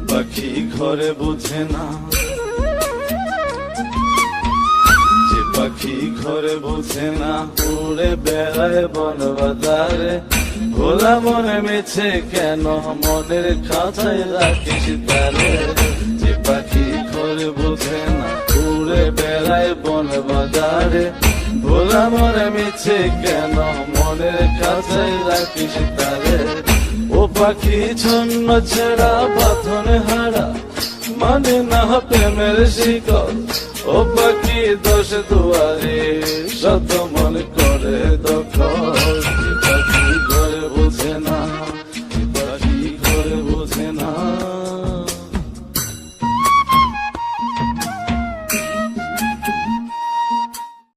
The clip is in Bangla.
পাখি ঘরে বোঝে না, যে পাখি ঘরে বোঝে না, উড়ে বেড়ায় বন বাজারে। ভোলা মনে মিছে কেন মনের খাঁচায় রাখিস তারে। যে পাখি ঘরে বোঝে না, উড়ে বেড়ায় বন বাজারে। ভোলা মনে মিছে কেন মনের খাঁচায় রাখিস তারে। ও পাখি ছন্ন ছেড়া বাঁধন হারা, মানে না প্রেমের শিকল। ও পাখি দোষ দুয়ারে, শত মন করে দখল। যে পাখি ঘরে বোঝে না, পাখি ঘরে বোঝে না।